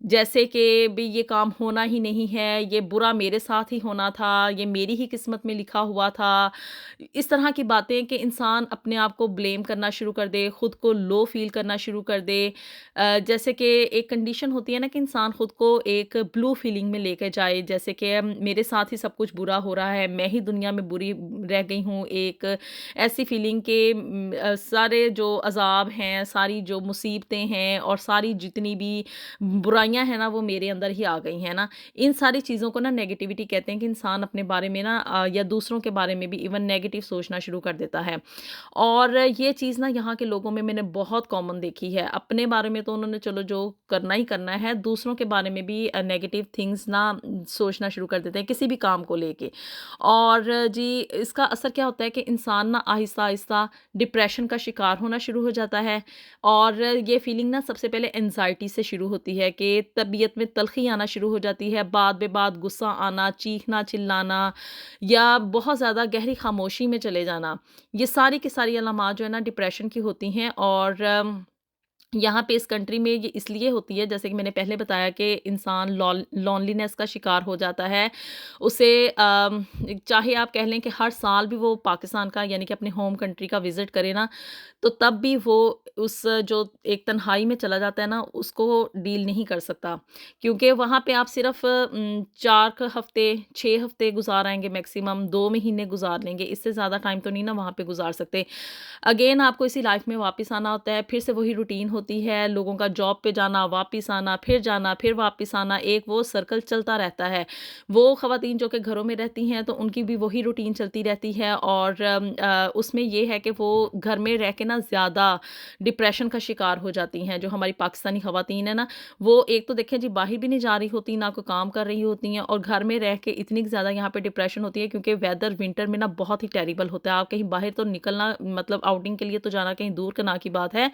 جیسے کہ بھی یہ کام ہونا ہی نہیں ہے، یہ برا میرے ساتھ ہی ہونا تھا، یہ میری ہی قسمت میں لکھا ہوا تھا۔ اس طرح کی باتیں کہ انسان اپنے آپ کو بلیم کرنا شروع کر دے، خود کو لو فیل کرنا شروع کر دے۔ جیسے کہ ایک کنڈیشن ہوتی ہے نا کہ انسان خود کو ایک بلو فیلنگ میں لے کے جائے، جیسے کہ میرے ساتھ ہی سب کچھ برا ہو رہا ہے، میں ہی دنیا میں بری رہ گئی ہوں۔ ایک ایسی فیلنگ کہ سارے جو عذاب ہیں، ساری جو مصیبتیں ہیں اور ساری جتنی بھی برائیاں ہیں نا وہ میرے اندر ہی آ گئی ہیں نا۔ ان ساری چیزوں کو نا نیگیٹیوٹی کہتے ہیں کہ انسان اپنے بارے میں نا یا دوسروں کے بارے میں بھی ایون نیگیٹو سوچنا شروع کر دیتا ہے۔ اور یہ چیز نا یہاں کے لوگوں میں نے بہت کامن دیکھی ہے۔ اپنے بارے میں تو انہوں نے چلو جو کرنا ہی کرنا ہے، دوسروں کے بارے میں بھی نیگیٹو تھنگس نا سوچنا شروع کر دیتے ہیں کسی بھی کام کو لے کے۔ اور جی اس کا اثر کیا ہوتا ہے کہ انسان نا آہستہ آہستہ ڈپریشن کا شکار ہونا شروع ہو جاتا ہے۔ اور یہ فیلنگ نا سب سے پہلے انزائٹی سے شروع ہوتی ہے کہ طبیعت میں تلخی آنا شروع ہو جاتی ہے، بات بے بات غصہ آنا، چیخنا چلانا یا بہت زیادہ گہری خاموشی میں چلے جانا۔ یہ ساری کی ساری علامات جو ہے نا ڈپریشن کی ہوتی ہیں۔ اور یہاں پہ اس کنٹری میں یہ اس لیے ہوتی ہے، جیسے کہ میں نے پہلے بتایا کہ انسان لونلینس کا شکار ہو جاتا ہے۔ اسے چاہے آپ کہہ لیں کہ ہر سال بھی وہ پاکستان کا یعنی کہ اپنے ہوم کنٹری کا وزٹ کرے نا، تو تب بھی وہ اس جو ایک تنہائی میں چلا جاتا ہے نا اس کو ڈیل نہیں کر سکتا، کیونکہ وہاں پہ آپ صرف 4 ہفتے 6 ہفتے گزار آئیں گے، میکسیمم 2 مہینے گزار لیں گے، اس سے زیادہ ٹائم تو نہیں نا وہاں پہ گزار سکتے۔ اگین آپ کو اسی لائف میں واپس آنا ہوتا ہے، پھر سے وہی روٹین ہوتی ہے، لوگوں کا جاب پہ جانا، واپس آنا پھر واپس آنا، ایک وہ سرکل چلتا رہتا ہے۔ وہ خواتین جو کہ گھروں میں رہتی ہیں تو ان کی بھی وہی روٹین چلتی رہتی ہے، اور اس میں یہ ہے کہ وہ گھر میں رہ کے نا زیادہ ڈپریشن کا شکار ہو جاتی ہیں۔ جو ہماری پاکستانی خواتین ہیں نا، وہ ایک تو دیکھیں جی باہر بھی نہیں جا رہی ہوتی، نہ کوئی کام کر رہی ہوتی ہیں، اور گھر میں رہ کے اتنی زیادہ یہاں پہ ڈپریشن ہوتی ہے کیونکہ ویدر ونٹر میں نا بہت ہی ٹیریبل ہوتا ہے۔ آپ کہیں باہر تو نکلنا مطلب آؤٹنگ کے لیے تو جانا کہیں دور کے نا کی بات ہے،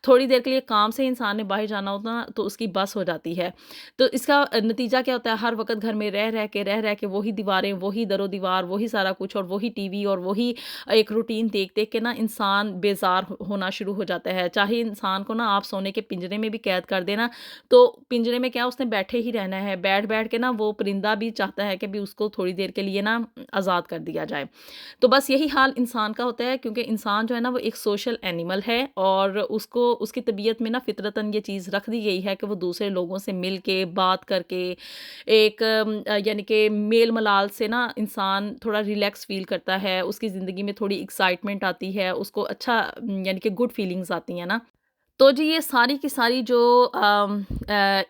تھوڑی دیر کے لیے کام سے انسان نے باہر جانا ہوتا نا تو اس کی بس ہو جاتی ہے۔ تو اس کا نتیجہ کیا ہوتا ہے، ہر وقت گھر میں رہ رہ کے وہی دیواریں، وہی در و دیوار، وہی سارا کچھ، اور وہی ٹی وی اور وہی ایک روٹین دیکھ دیکھ کے نا انسان بیزار ہونا شروع ہو جاتا ہے۔ چاہے انسان کو نا آپ سونے کے پنجرے میں بھی قید کر دینا تو پنجرے میں کیا اس نے بیٹھے ہی رہنا ہے، بیٹھ بیٹھ کے نا وہ پرندہ بھی چاہتا ہے کہ بھی اس کو تھوڑی دیر کے لیے نا آزاد کر دیا جائے۔ تو بس یہی حال انسان کا ہوتا ہے، کیونکہ انسان جو ہے نا وہ ایک سوشل اینیمل ہے، اور اس کو اس کی طبیعت میں نا فطرتاً یہ چیز رکھ دی گئی ہے کہ وہ دوسرے لوگوں سے مل کے بات کر کے ایک یعنی کہ میل ملال سے نا انسان تھوڑا ریلیکس فیل کرتا ہے، اس کی زندگی میں تھوڑی ایکسائٹمنٹ آتی ہے، اس کو اچھا یعنی کہ گڈ فیلنگز آتی ہیں نا۔ تو جی یہ ساری کی ساری جو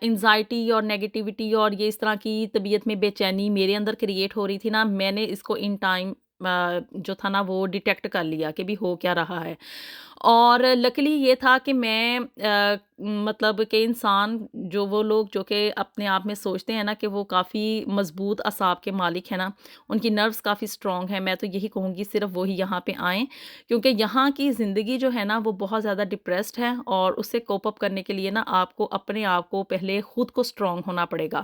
انزائٹی اور نیگیٹیوٹی اور یہ اس طرح کی طبیعت میں بے چینی میرے اندر کریٹ ہو رہی تھی نا، میں نے اس کو ان ٹائم جو تھا نا وہ ڈیٹیکٹ کر لیا کہ بھی ہو کیا رہا ہے۔ اور لکلی یہ تھا کہ میں مطلب کہ انسان جو وہ لوگ جو کہ اپنے آپ میں سوچتے ہیں نا کہ وہ کافی مضبوط اعصاب کے مالک ہیں نا، ان کی نروس کافی اسٹرانگ ہیں، میں تو یہی کہوں گی صرف وہی یہاں پہ آئیں، کیونکہ یہاں کی زندگی جو ہے نا وہ بہت زیادہ ڈپریسڈ ہے، اور اس سے کوپ اپ کرنے کے لیے نا آپ کو اپنے آپ کو پہلے خود کو اسٹرانگ ہونا پڑے گا۔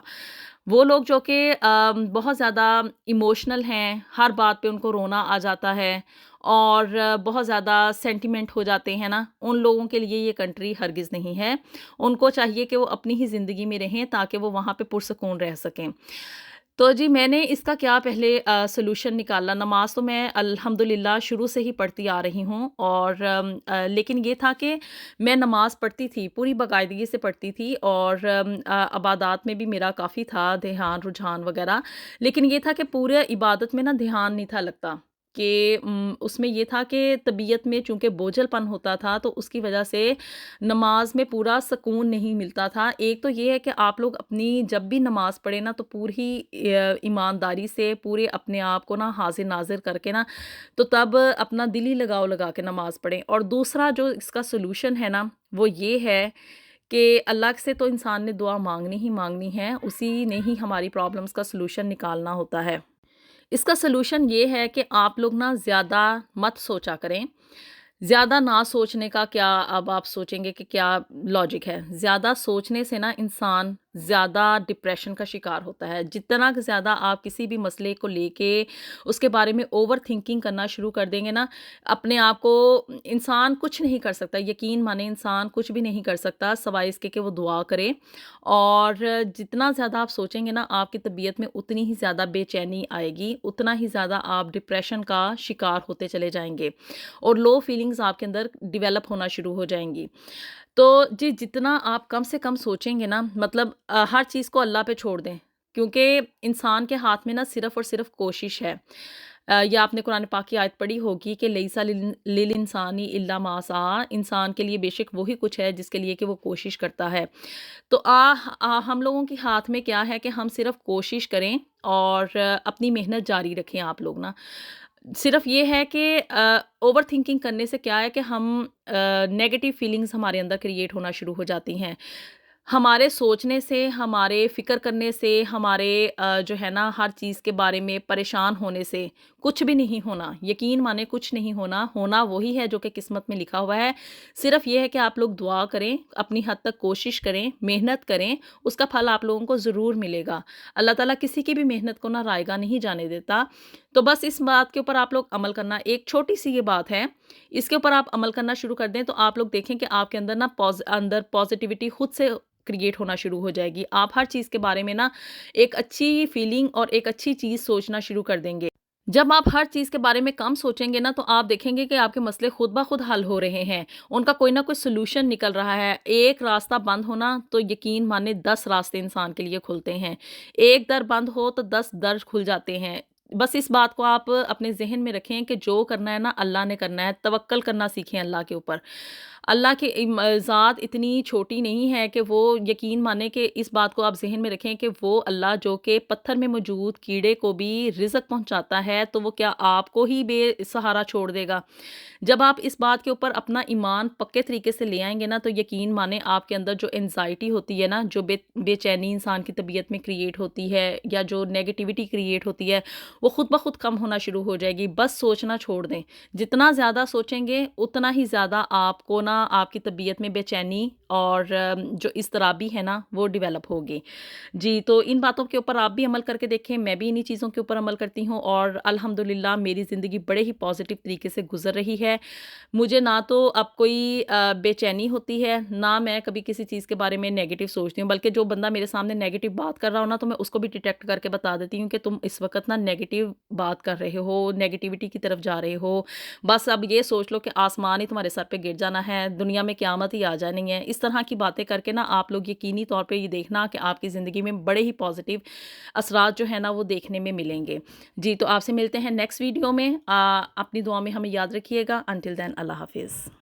وہ لوگ جو کہ بہت زیادہ ایموشنل ہیں، ہر بات پہ ان کو رونا آ جاتا ہے، اور بہت زیادہ سینٹیمنٹ ہو جاتے ہیں نا، ان لوگوں کے لیے یہ کنٹری ہرگز نہیں ہے۔ ان کو چاہیے کہ وہ اپنی ہی زندگی میں رہیں تاکہ وہ وہاں پہ پرسکون رہ سکیں۔ تو جی میں نے اس کا کیا پہلے سلوشن نکالا، نماز تو میں الحمدللہ شروع سے ہی پڑھتی آ رہی ہوں، اور لیکن یہ تھا کہ میں نماز پڑھتی تھی، پوری باقاعدگی سے پڑھتی تھی، اور عبادات میں بھی میرا کافی تھا دھیان رجحان وغیرہ، لیکن یہ تھا کہ پورے عبادت میں نا دھیان نہیں تھا لگتا، کہ اس میں یہ تھا کہ طبیعت میں چونکہ بوجھل پن ہوتا تھا تو اس کی وجہ سے نماز میں پورا سکون نہیں ملتا تھا۔ ایک تو یہ ہے کہ آپ لوگ اپنی جب بھی نماز پڑھیں نا تو پوری ایمانداری سے پورے اپنے آپ کو نا حاضر ناظر کر کے نا تو تب اپنا دلی لگاؤ لگا کے نماز پڑھیں۔ اور دوسرا جو اس کا سلوشن ہے نا وہ یہ ہے کہ اللہ سے تو انسان نے دعا مانگنی ہی مانگنی ہے، اسی نے ہی ہماری پرابلمس کا سلوشن نکالنا ہوتا ہے۔ اس کا سلوشن یہ ہے کہ آپ لوگ نا زیادہ مت سوچا کریں۔ زیادہ نہ سوچنے کا کیا، اب آپ سوچیں گے کہ کیا لاجک ہے، زیادہ سوچنے سے نا انسان زیادہ ڈپریشن کا شکار ہوتا ہے۔ جتنا کہ زیادہ آپ کسی بھی مسئلے کو لے کے اس کے بارے میں اوور تھنکنگ کرنا شروع کر دیں گے نا، اپنے آپ کو انسان کچھ نہیں کر سکتا، یقین مانیں انسان کچھ بھی نہیں کر سکتا سوائے اس کے کہ وہ دعا کرے، اور جتنا زیادہ آپ سوچیں گے نا آپ کی طبیعت میں اتنی ہی زیادہ بے چینی آئے گی، اتنا ہی زیادہ آپ ڈپریشن کا شکار ہوتے چلے جائیں گے اور لو فیلنگز آپ کے اندر ڈیولپ ہونا شروع ہو جائیں گی۔ تو جی جتنا آپ کم سے کم سوچیں گے نا، مطلب ہر چیز کو اللہ پہ چھوڑ دیں، کیونکہ انسان کے ہاتھ میں نا صرف اور صرف کوشش ہے۔ یا آپ نے قرآن پاک کی آیت پڑھی ہوگی کہ لیسا للانسانی الا ما سعی، انسان کے لیے بے شک وہی کچھ ہے جس کے لیے کہ وہ کوشش کرتا ہے۔ تو ہم لوگوں کے ہاتھ میں کیا ہے کہ ہم صرف کوشش کریں اور اپنی محنت جاری رکھیں۔ آپ لوگ نا صرف یہ ہے کہ اوور تھنکنگ کرنے سے کیا ہے کہ ہم نیگیٹو فیلنگز ہمارے اندر کریٹ ہونا شروع ہو جاتی ہیں۔ ہمارے سوچنے سے، ہمارے فکر کرنے سے، ہمارے جو ہے نا ہر چیز کے بارے میں پریشان ہونے سے کچھ بھی نہیں ہونا، یقین مانیں کچھ نہیں ہونا، ہونا وہی ہے جو کہ قسمت میں لکھا ہوا ہے۔ صرف یہ ہے کہ آپ لوگ دعا کریں، اپنی حد تک کوشش کریں، محنت کریں، اس کا پھل آپ لوگوں کو ضرور ملے گا۔ اللہ تعالیٰ کسی کی بھی محنت کو نہ رائیگاں نہیں جانے دیتا۔ تو بس اس بات کے اوپر آپ لوگ عمل کرنا، ایک چھوٹی سی یہ بات ہے، اس کے اوپر آپ عمل کرنا شروع کر دیں تو آپ لوگ دیکھیں کہ آپ کے اندر نا اندر پازیٹیوٹی خود سے کریٹ ہونا شروع ہو جائے گی۔ آپ ہر چیز کے بارے میں نا ایک اچھی فیلنگ اور ایک اچھی چیز سوچنا شروع کر دیں گے۔ جب آپ ہر چیز کے بارے میں کم سوچیں گے نا تو آپ دیکھیں گے کہ آپ کے مسئلے خود بخود حل ہو رہے ہیں، ان کا کوئی نہ کوئی سلوشن نکل رہا ہے۔ ایک راستہ بند ہونا تو یقین مانے 10 راستے انسان کے لیے کھلتے ہیں، ایک در بند ہو تو 10 در کھل جاتے ہیں۔ بس اس بات کو آپ اپنے ذہن میں رکھیں کہ جو کرنا ہے نا اللہ نے کرنا ہے، توکل کرنا سیکھیں اللہ کے اوپر۔ اللہ کی ذات اتنی چھوٹی نہیں ہے کہ وہ، یقین مانیں کہ اس بات کو آپ ذہن میں رکھیں کہ وہ اللہ جو کہ پتھر میں موجود کیڑے کو بھی رزق پہنچاتا ہے تو وہ کیا آپ کو ہی بے سہارا چھوڑ دے گا؟ جب آپ اس بات کے اوپر اپنا ایمان پکے طریقے سے لے آئیں گے نا تو یقین مانیں آپ کے اندر جو انزائٹی ہوتی ہے نا، جو بے چینی انسان کی طبیعت میں کریٹ ہوتی ہے یا جو نیگیٹیوٹی کریٹ ہوتی ہے وہ خود بخود کم ہونا شروع ہو جائے گی۔ بس سوچنا چھوڑ دیں، جتنا زیادہ سوچیں گے اتنا ہی زیادہ آپ کو نا آپ کی طبیعت میں بے چینی اور جو اضطرابی ہے نا وہ ڈیولپ ہوگی۔ جی تو ان باتوں کے اوپر آپ بھی عمل کر کے دیکھیں، میں بھی انہی چیزوں کے اوپر عمل کرتی ہوں اور الحمدللہ میری زندگی بڑے ہی پازیٹیو طریقے سے گزر رہی ہے۔ مجھے نہ تو اب کوئی بے چینی ہوتی ہے، نہ میں کبھی کسی چیز کے بارے میں نیگیٹو سوچتی ہوں، بلکہ جو بندہ میرے سامنے نیگیٹو بات کر رہا ہو نا تو میں اس کو بھی ڈیٹیکٹ کر کے بتا دیتی ہوں کہ تم اس وقت نا نیگیٹو بات کر رہے ہو، نیگیٹیوٹی کی طرف جا رہے ہو، بس اب یہ سوچ لو کہ آسمان ہی تمہارے سر پہ گر جانا ہے، دنیا میں قیامت ہی آ جانی ہے۔ اس طرح کی باتیں کر کے نا آپ لوگ یقینی طور پہ یہ دیکھنا کہ آپ کی زندگی میں بڑے ہی پازیٹیو اثرات جو ہے نا وہ دیکھنے میں ملیں گے۔ جی تو آپ سے ملتے ہیں نیکسٹ ویڈیو میں، اپنی دعا میں ہمیں یاد رکھیے گا۔ انٹل دین اللہ حافظ۔